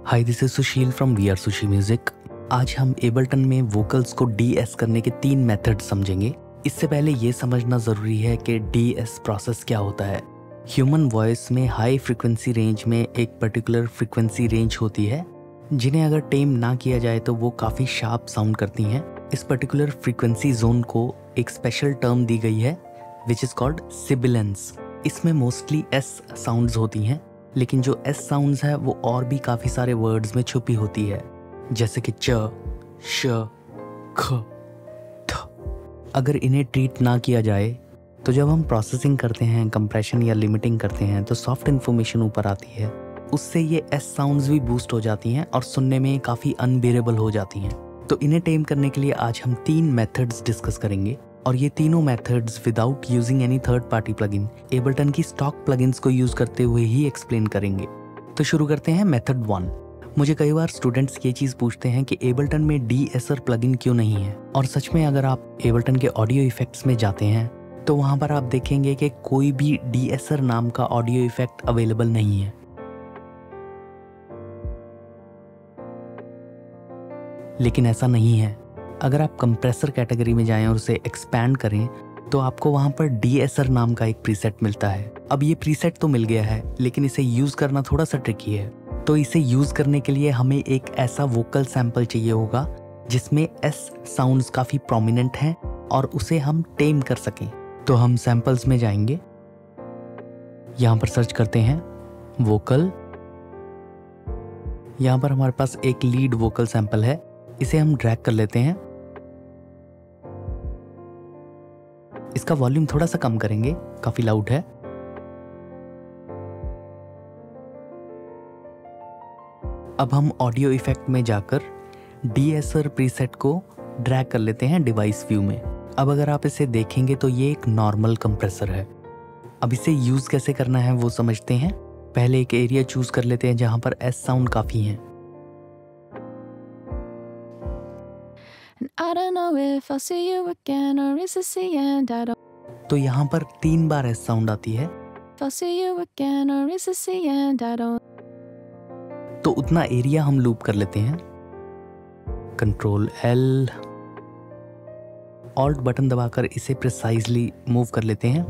Hi, this is Sushil from we are sushi music. आज हम Ableton में वोकल्स को डी-एस करने के 3 मेथड समझेंगे। इससे पहले ये समझना ज़रूरी है कि डी-एस प्रोसेस क्या होता है। ह्यूमन वॉइस में हाई फ्रिक्वेंसी रेंज में एक पर्टिकुलर फ्रिक्वेंसी रेंज होती है जिन्हें अगर टेम ना किया जाए तो वो काफ़ी शार्प साउंड करती हैं। इस पर्टिकुलर फ्रिक्वेंसी जोन को एक स्पेशल टर्म दी गई है विच इज़ कॉल्ड सिबिलेंस। इसमें मोस्टली एस साउंड्स होती हैं, लेकिन जो एस साउंड्स है वो और भी काफ़ी सारे वर्ड्स में छुपी होती है, जैसे कि च, श, ख, थ। अगर इन्हें ट्रीट ना किया जाए तो जब हम प्रोसेसिंग करते हैं, कंप्रेशन या लिमिटिंग करते हैं तो सॉफ्ट इन्फॉर्मेशन ऊपर आती है। उससे ये एस साउंड्स भी बूस्ट हो जाती हैं और सुनने में काफ़ी अनबेरेबल हो जाती हैं। तो इन्हें टेम करने के लिए आज हम 3 मेथड्स डिस्कस करेंगे और ये तीनों methods without using any third party plugin Ableton की स्टॉक प्लगइन्स को यूज करते हुए ही एक्सप्लेन करेंगे। तो शुरू करते हैं मेथड 1। मुझे कई बार स्टूडेंट्स ये चीज़ पूछते हैं कि एबल्टन में डी-एसर प्लगइन क्यों नहीं है, और सच में अगर आप एबल्टन के ऑडियो इफेक्ट्स में जाते हैं तो वहाँ पर आप देखेंगे कि कोई भी डी-एसर नाम का ऑडियो इफेक्ट अवेलेबल नहीं है। लेकिन ऐसा नहीं है। अगर आप कंप्रेसर कैटेगरी में जाएं और उसे एक्सपैंड करें तो आपको वहां पर डी-एसर नाम का एक प्रीसेट मिलता है। अब ये प्रीसेट तो मिल गया है, लेकिन इसे यूज करना थोड़ा सा ट्रिकी है। तो इसे यूज करने के लिए हमें एक ऐसा वोकल सैंपल चाहिए होगा जिसमें एस साउंड्स काफी प्रोमिनेंट हैं और उसे हम टेम कर सकें। तो हम सैंपल्स में जाएंगे, यहां पर सर्च करते हैं वोकल। यहां पर हमारे पास एक लीड वोकल सैंपल है, इसे हम ड्रैग कर लेते हैं। इसका वॉल्यूम थोड़ा सा कम करेंगे, काफी लाउड है। अब हम ऑडियो इफेक्ट में जाकर डी-एसर प्रीसेट को ड्रैग कर लेते हैं डिवाइस व्यू में। अब अगर आप इसे देखेंगे तो ये एक नॉर्मल कंप्रेसर है। अब इसे यूज कैसे करना है वो समझते हैं। पहले एक एरिया चूज कर लेते हैं जहां पर एस साउंड काफी हैं। I don't know if I'll see you again or is this the end? I don't तो यहाँ पर 3 बार एस साउंड आती है, if I'll see you again or is this the end? I don't तो उतना area हम लूप कर लेते हैं। कंट्रोल एल, ऑल्ट बटन दबाकर इसे प्रिसाइजली मूव कर लेते हैं।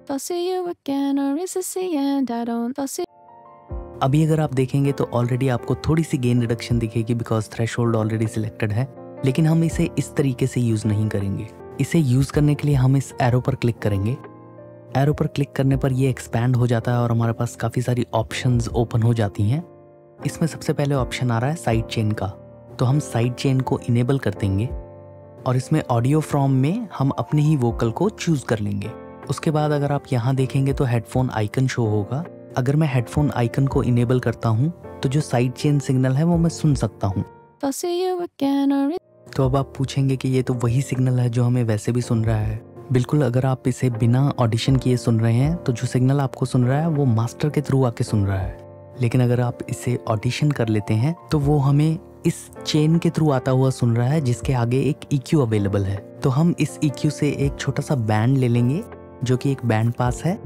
if I'll see you again or is this the end? I don't if I'll see अभी अगर आप देखेंगे तो ऑलरेडी आपको थोड़ी सी गेन रिडक्शन दिखेगी बिकॉज थ्रेशोल्ड ऑलरेडी सिलेक्टेड है, लेकिन हम इसे इस तरीके से यूज नहीं करेंगे। इसे यूज करने के लिए हम इस एरो पर क्लिक करेंगे। एरो पर क्लिक करने पर ये एक्सपैंड हो जाता है और हमारे पास काफ़ी सारी ऑप्शंस ओपन हो जाती हैं। इसमें सबसे पहले ऑप्शन आ रहा है साइड चेन का, तो हम साइड चेन को इनेबल कर देंगे और इसमें ऑडियो फ्रॉम में हम अपने ही वोकल को चूज कर लेंगे। उसके बाद अगर आप यहाँ देखेंगे तो हेडफोन आइकन शो होगा। अगर मैं हेडफोन आइकन को इनेबल करता हूँ तो जो साइड चेन सिग्नल है वो मैं सुन सकता हूँ। if I'll see you again or तो अब आप पूछेंगे कि ये तो वही सिग्नल है जो हमें वैसे भी सुन रहा है। बिल्कुल, अगर आप इसे बिना ऑडिशन किए सुन रहे हैं तो जो सिग्नल आपको सुन रहा है वो मास्टर के थ्रू आके सुन रहा है। लेकिन अगर आप इसे ऑडिशन कर लेते हैं तो वो हमें इस चेन के थ्रू आता हुआ सुन रहा है जिसके आगे एक EQ अवेलेबल है। तो हम इस EQ से एक छोटा सा बैंड ले लेंगे जो कि एक बैंड पास है।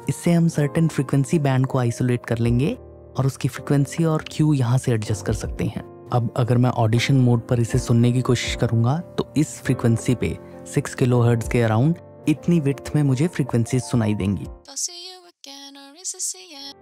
इससे हम सर्टेन फ्रीक्वेंसी बैंड को आइसोलेट कर लेंगे और उसकी फ्रीक्वेंसी और क्यू यहाँ से एडजस्ट कर सकते हैं। अब अगर मैं ऑडिशन मोड पर इसे सुनने की कोशिश करूंगा तो इस फ्रीक्वेंसी पे 6 किलोहर्ट्ज के अराउंड इतनी विड्थ में मुझे फ्रीक्वेंसी सुनाई देंगी। if I'll see you again or is this the end?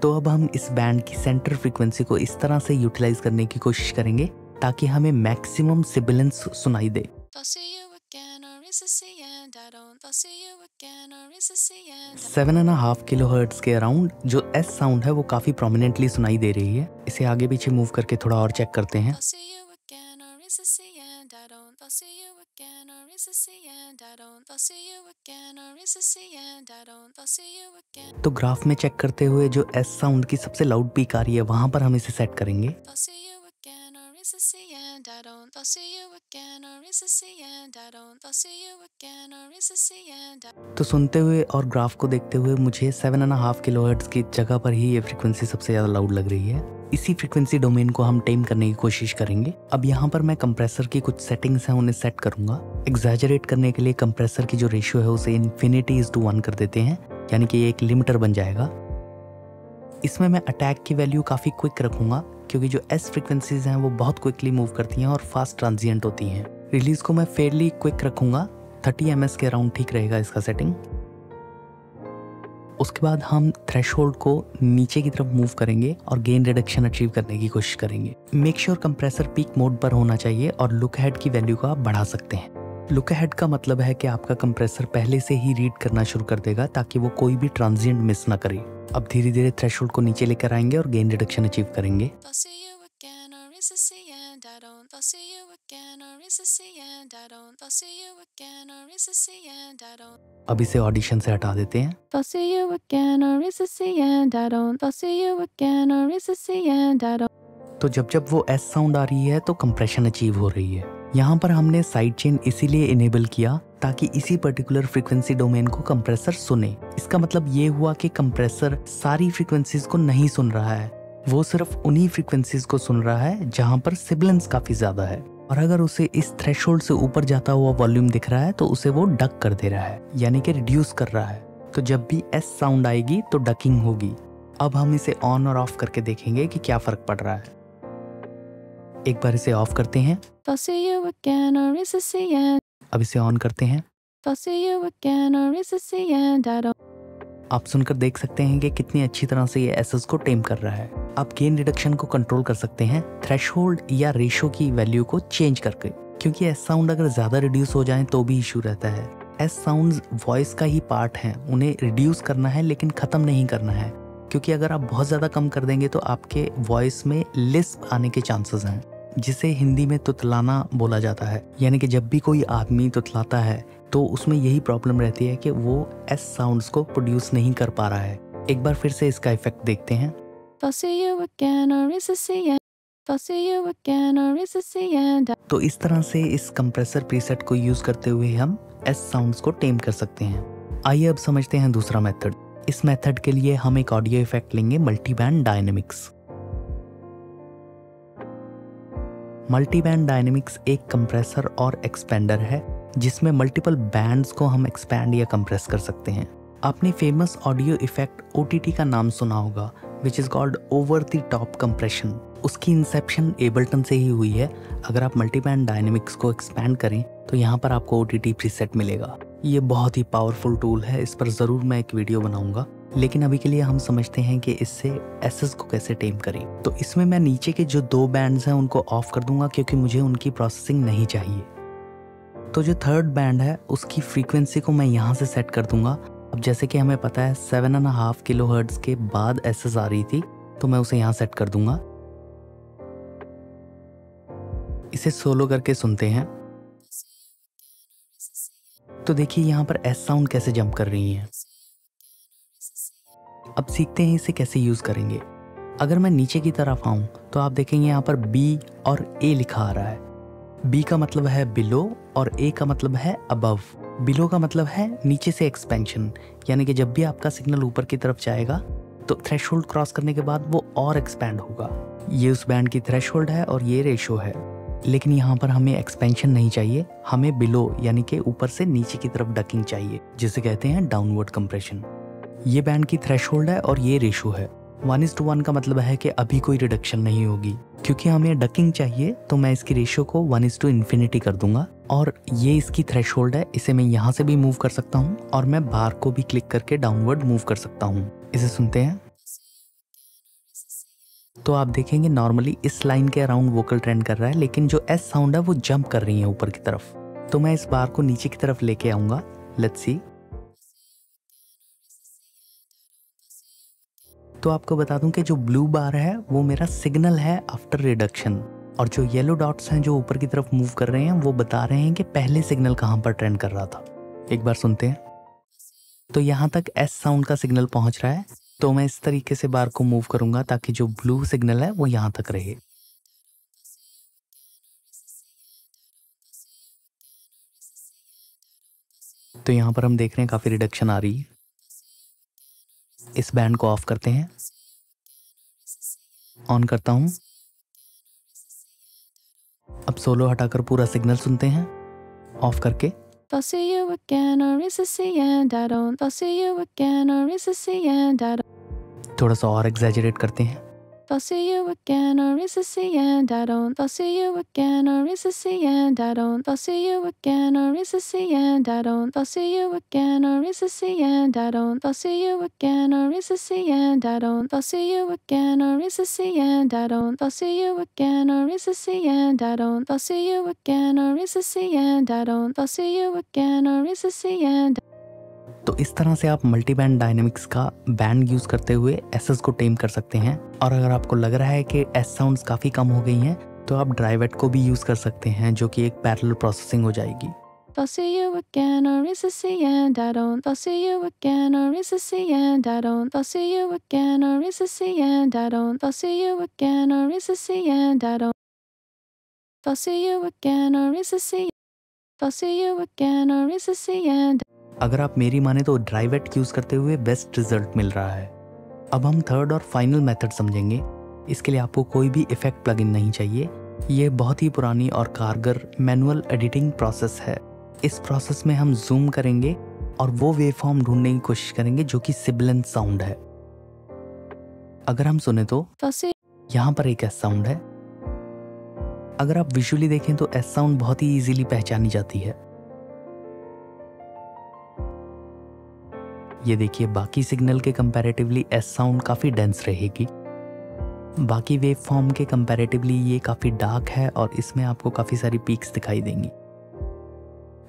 तो अब हम इस बैंड की सेंटर फ्रीक्वेंसी को इस तरह से यूटिलाइज करने की कोशिश करेंगे ताकि हमें मैक्सिमम सिबिलेंस सुनाई दे। if I'll see you again or is this the end? I don't if I'll see you again or is this the end? 7.5 kilohertz के अराउंड जो एस साउंड है वो काफी प्रोमिनेंटली सुनाई दे रही है। इसे आगे पीछे मूव करके थोड़ा और चेक करते हैं। if I'll see you again or is this the end? I don't if I'll see you again or is this the end? I don't if I'll see you again or is this the end? I don't if I'll see you again तो graph में check करते हुए जो S sound की सबसे loud peak आ रही है वहां पर हम इसे सेट करेंगे। if I'll see you again or is this the end? I don't. I'll see you again, or is this the end? I don't. I'll see you again, or is this the end? तो सुनते हुए और graph को देखते हुए मुझे 7.5 kilohertz की जगह पर ही ये फ्रीक्वेंसी सबसे ज़्यादा लाउड लग रही है। इसी फ्रीक्वेंसी डोमेन को हम टेम करने की कोशिश करेंगे। अब यहाँ पर मैं कंप्रेसर की कुछ सेटिंग्स हैं उन्हें सेट करूँगा। एग्जैजरेट करने के लिए कंप्रेसर की जो रेशियो है उसे ∞:1 कर देते हैं, यानी कि ये एक लिमिटर बन जाएगा। इसमें मैं अटैक की वैल्यू काफ़ी क्विक रखूँगा क्योंकि जो एस फ्रिक्वेंसीज हैं वो बहुत क्विकली मूव करती हैं और फास्ट ट्रांजिएंट होती हैं। रिलीज़ को मैं फेयरली क्विक रखूँगा, 30 ms के अराउंड ठीक रहेगा इसका सेटिंग। उसके बाद हम थ्रेशोल्ड को नीचे की तरफ मूव करेंगे और गेन रिडक्शन अचीव करने की कोशिश करेंगे। Make sure compressor peak mode पर होना चाहिए और लुक अहेड की वैल्यू को आप बढ़ा सकते हैं। लुक अहेड का मतलब है कि आपका कंप्रेसर पहले से ही रीड करना शुरू कर देगा ताकि वो कोई भी ट्रांजिएंट मिस ना करे। अब धीरे धीरे थ्रेशोल्ड को नीचे लेकर आएंगे और गेन रिडक्शन अचीव करेंगे। I'll see you again, or is this the end? I don't. I'll see you again, or is this the end? I don't. I'll see you again, or is this the end? I don't. अब इसे audition से हटा देते हैं। I'll see you again, or is this the end? I don't. I'll see you again, or is this the end? I don't. तो जब वो S sound आ रही है तो कंप्रेशन अचीव हो रही है। यहाँ पर हमने साइड चेन इसीलिए इनेबल किया ताकि इसी पर्टिकुलर फ्रीक्वेंसी डोमेन को कंप्रेसर सुने। इसका मतलब ये हुआ कि कंप्रेसर सारी फ्रीक्वेंसीज को नहीं सुन रहा है, वो सिर्फ उन्हीं फ्रीक्वेंसीज को सुन रहा है जहाँ पर सिबलेंस काफी ज्यादा है। और अगर उसे इस थ्रेशोल्ड से ऊपर जाता हुआ वॉल्यूम दिख रहा है तो उसे वो डक कर दे रहा है, यानी कि रिड्यूस कर रहा है। तो जब भी एस साउंड आएगी तो डकिंग होगी। अब हम इसे ऑन और ऑफ करके देखेंगे कि क्या फर्क पड़ रहा है। एक बार इसे ऑफ करते हैं। I'll see you again, or is this the end? अब इसे ऑन करते हैं। I'll see you again, or is this the end? I don't. आप सुनकर देख सकते हैं कि कितनी अच्छी तरह से ये एसएस को टेम कर रहा है। आप गेन रिडक्शन को कंट्रोल कर सकते हैं थ्रेशोल्ड या रेशो की वैल्यू को चेंज करके, क्योंकि एस साउंड अगर ज्यादा रिड्यूस हो जाए तो भी इशू रहता है। एस साउंड्स वॉइस का ही पार्ट हैं, उन्हें रिड्यूस करना है लेकिन खत्म नहीं करना है, क्योंकि अगर आप बहुत ज्यादा कम कर देंगे तो आपके वॉइस में लिस्प आने के चांसेस हैं, जिसे हिंदी में तुतलाना बोला जाता है। यानी कि जब भी कोई आदमी तुतलाता है तो उसमें यही प्रॉब्लम रहती है कि वो एस साउंड्स को प्रोड्यूस नहीं कर पा रहा है। एक बार फिर से इसका इफेक्ट देखते हैं। I'll see you again, or is this the end? I'll see you again, or is this the end? तो इस तरह से इस कंप्रेसर प्रीसेट को यूज करते हुए हम एस साउंड्स को टेम कर सकते हैं। आइए अब समझते हैं दूसरा मेथड। इस मेथड के लिए हम एक ऑडियो इफेक्ट लेंगे, मल्टीबैंड डायनेमिक्स। मल्टीबैंड डायनेमिक्स एक कंप्रेसर और एक्सपेंडर है जिसमें मल्टीपल बैंड्स को हम एक्सपैंड या कंप्रेस कर सकते हैं। आपने फेमस ऑडियो इफेक्ट OTT का नाम सुना होगा, which is called over the top compression. उसकी इंसेप्शन एबल्टन से ही हुई है। अगर आप मल्टीबैंड डायनेमिक्स को एक्सपैंड करें तो यहाँ पर आपको OTT प्रीसेट मिलेगा। ये बहुत ही पावरफुल टूल है, इस पर ज़रूर मैं एक वीडियो बनाऊंगा, लेकिन अभी के लिए हम समझते हैं कि इससे एसएस को कैसे टेम करें। तो इसमें मैं नीचे के जो 2 बैंड्स हैं उनको ऑफ कर दूंगा क्योंकि मुझे उनकी प्रोसेसिंग नहीं चाहिए। तो जो थर्ड बैंड है उसकी फ्रीक्वेंसी को मैं यहाँ से सेट कर दूंगा। अब जैसे कि हमें पता है 7.5 किलोहर्ट्ज़ के बाद एसएस आ रही थी, तो मैं उसे यहाँ सेट कर दूंगा। इसे सोलो करके सुनते हैं तो देखिए यहाँ पर एस साउंड कैसे जंप कर रही है। अब सीखते हैं इसे कैसे यूज करेंगे। अगर मैं नीचे की तरफ आऊं तो आप देखेंगे यहाँ पर बी और ए लिखा आ रहा है। बी का मतलब है बिलो और ए का मतलब है अबव। बिलो का मतलब है नीचे से एक्सपेंशन, यानी कि जब भी आपका सिग्नल ऊपर की तरफ जाएगा तो थ्रेशोल्ड क्रॉस करने के बाद वो और एक्सपैंड होगा। ये उस बैंड की थ्रेशोल्ड है और ये रेशो है, लेकिन यहाँ पर हमें एक्सपेंशन नहीं चाहिए, हमें बिलो यानी कि ऊपर से नीचे की तरफ डकिंग चाहिए, जिसे कहते हैं डाउनवर्ड कंप्रेशन। ये बैंड की थ्रेशोल्ड है और ये रेशो है। 1:1 का मतलब है कि अभी कोई रिडक्शन नहीं होगी। क्योंकि हमें डकिंग चाहिए तो मैं इसकी रेशियो को 1:∞ कर दूंगा और ये इसकी थ्रेशोल्ड है। इसे मैं यहाँ से भी मूव कर सकता हूँ और मैं बार को भी क्लिक करके डाउनवर्ड मूव कर सकता हूँ। इसे सुनते हैं तो आप देखेंगे नॉर्मली इस लाइन के अराउंड वोकल ट्रेंड कर रहा है, लेकिन जो एस साउंड है वो जंप कर रही है ऊपर की तरफ। तो मैं इस बार को नीचे की तरफ लेके आऊंगा। Let's see. तो आपको बता दूं कि जो ब्लू बार है वो मेरा सिग्नल है आफ्टर रिडक्शन, और जो येलो डॉट्स हैं जो ऊपर की तरफ मूव कर रहे हैं वो बता रहे हैं कि पहले सिग्नल कहाँ पर ट्रेंड कर रहा था। एक बार सुनते हैं तो यहाँ तक एस साउंड का सिग्नल पहुंच रहा है, तो मैं इस तरीके से बार को मूव करूंगा ताकि जो ब्लू सिग्नल है वो यहाँ तक रहे। तो यहाँ पर हम देख रहे हैं काफ़ी रिडक्शन आ रही है। इस बैंड को ऑफ करते हैं, ऑन करता हूँ। अब सोलो हटाकर पूरा सिग्नल सुनते हैं ऑफ करके। I'll see you again, or is this the end? I don't. I'll see you again, or is this the end? I don't. थोड़ा सा और एग्जैजरेट करते हैं। I'll see you again, or is this the end? I don't. I'll see you again, or is this the end? I don't. I'll see you again, or is this the end? I don't. I'll see you again, or is this the end? I don't. I'll see you again, or is this the end? I don't. I'll see you again, or is this the end? I don't. I'll see you again, or is this the end? I don't. I'll see you again, or is this the end? I don't. I'll see you again, or is this the end? तो इस तरह से आप multi band dynamics का band use करते हुए SS को टेम कर सकते हैं। और अगर आपको लग रहा है कि एस साउंड्स काफी कम हो गई हैं, तो आप ड्राइवेट को भी यूज कर सकते हैं, जो कि एक पैरेलल प्रोसेसिंग हो जाएगी। I'll see you again, or is this the end? I don't. I'll see you again, or is this the end? I don't. I'll see you again, or is this the end? I don't. I'll see you again, or is this the end? I don't. I'll see you again, or is this the I'll see you again, or is this the end? अगर आप मेरी माने तो ड्राइवेट use करते हुए best result मिल रहा है। अब हम थर्ड और फाइनल मेथड समझेंगे। इसके लिए आपको कोई भी इफेक्ट प्लगइन नहीं चाहिए। ये बहुत ही पुरानी और कारगर मैनुअल एडिटिंग प्रोसेस है। इस प्रोसेस में हम जूम करेंगे और वो वेवफॉर्म ढूंढने की कोशिश करेंगे जो कि सिबिलेंट साउंड है। अगर हम सुने तो यहाँ पर एक एस साउंड है। अगर आप विजुअली देखें तो एस साउंड बहुत ही इजीली पहचानी जाती है। ये देखिए, बाकी सिग्नल के कंपैरेटिवली एस साउंड काफ़ी डेंस रहेगी। बाकी वेव फॉर्म के कंपैरेटिवली ये काफ़ी डार्क है और इसमें आपको काफ़ी सारी पीक्स दिखाई देंगी।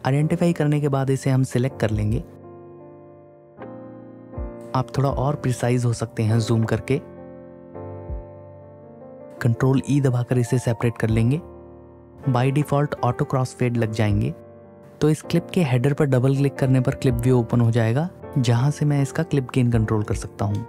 आइडेंटिफाई करने के बाद इसे हम सिलेक्ट कर लेंगे। आप थोड़ा और प्रिसाइज हो सकते हैं जूम करके। कंट्रोल ई दबाकर इसे सेपरेट कर लेंगे। By default auto crossfade लग जाएंगे। तो इस क्लिप के हेडर पर डबल क्लिक करने पर क्लिप व्यू ओपन हो जाएगा, जहां से मैं इसका क्लिप गेन कंट्रोल कर सकता हूं।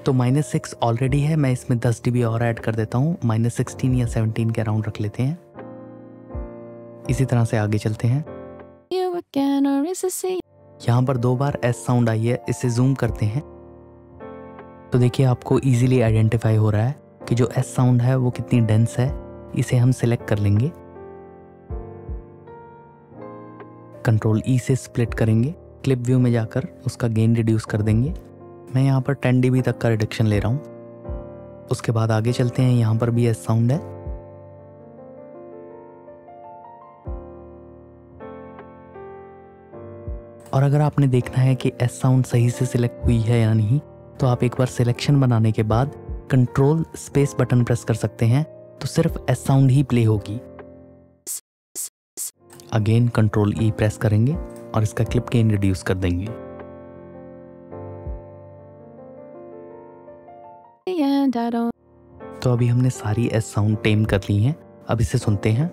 तो -6 ऑलरेडी है, मैं इसमें 10 dB और ऐड कर देता हूं। -16 या 17 के अराउंड रख लेते हैं। इसी तरह से आगे चलते हैं। यहाँ पर 2 बार एस साउंड आई है, इसे जूम करते हैं तो देखिए आपको इजीली आइडेंटिफाई हो रहा है कि जो एस साउंड है वो कितनी डेंस है। इसे हम सिलेक्ट कर लेंगे। कंट्रोल ई से स्प्लिट करेंगे। क्लिप व्यू में जाकर उसका गेन रिड्यूस कर देंगे। मैं यहाँ पर 10 dB तक का रिडक्शन ले रहा हूँ। उसके बाद आगे चलते हैं। यहाँ पर भी एस साउंड है। और अगर आपने देखना है कि एस साउंड सही से सिलेक्ट हुई है या नहीं, तो आप एक बार सिलेक्शन बनाने के बाद कंट्रोल स्पेस बटन प्रेस कर सकते हैं, तो सिर्फ एस साउंड ही प्ले होगी। अगेन कंट्रोल ई प्रेस करेंगे और इसका क्लिप गेन रिड्यूस कर देंगे। तो अभी हमने सारी एस साउंड टेम कर ली हैं। अब इसे सुनते हैं।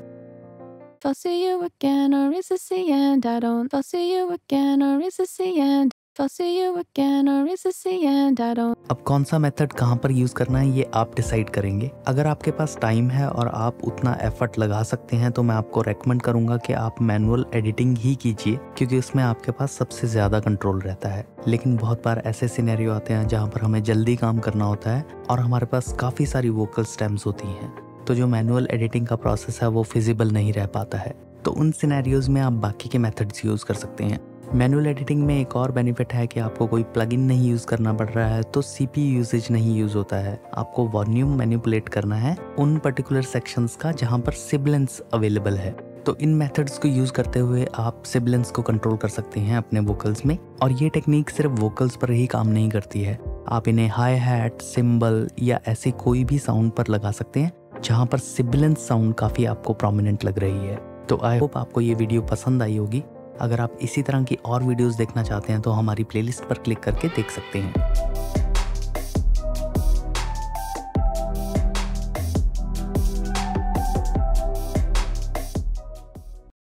I'll see you again, or is this the end? I don't. I'll see you again, or is this the end? I'll see you again, or is this the end? I don't. अब कौन सा method कहाँ पर use करना है ये आप decide करेंगे। अगर आपके पास टाइम है और आप उतना एफर्ट लगा सकते हैं, तो मैं आपको रेकमेंड करूंगा कि आप मैनुअल एडिटिंग ही कीजिए, क्योंकि उसमें आपके पास सबसे ज्यादा कंट्रोल रहता है। लेकिन बहुत बार ऐसे सिनेरियो आते हैं जहाँ पर हमें जल्दी काम करना होता है और हमारे पास काफी सारी वोकल स्टेम्स होती हैं, तो जो मैनुअल एडिटिंग का प्रोसेस है वो फिजिबल नहीं रह पाता है। तो उन सिनेरियोज में आप बाकी के मेथड्स यूज कर सकते हैं। मैनुअल एडिटिंग में एक और बेनिफिट है कि आपको कोई प्लगइन नहीं यूज करना पड़ रहा है, तो सीपीयू यूसेज नहीं यूज होता है। आपको वॉल्यूम मैनिपुलेट करना है उन पर्टिकुलर सेक्शंस का जहां पर सिबलेंस अवेलेबल है। तो इन मेथड्स को यूज करते हुए आप सिबलेंस को कंट्रोल कर सकते हैं अपने वोकल्स में। और ये टेक्निक सिर्फ वोकल्स पर ही काम नहीं करती है, आप इन्हें हाई हैट, सिंबल या ऐसे कोई भी साउंड पर लगा सकते हैं जहां पर सिबलेंस साउंड काफी आपको प्रोमिनेंट लग रही है। तो आई होप आपको ये वीडियो पसंद आई होगी। अगर आप इसी तरह की और वीडियोस देखना चाहते हैं तो हमारी प्लेलिस्ट पर क्लिक करके देख सकते हैं।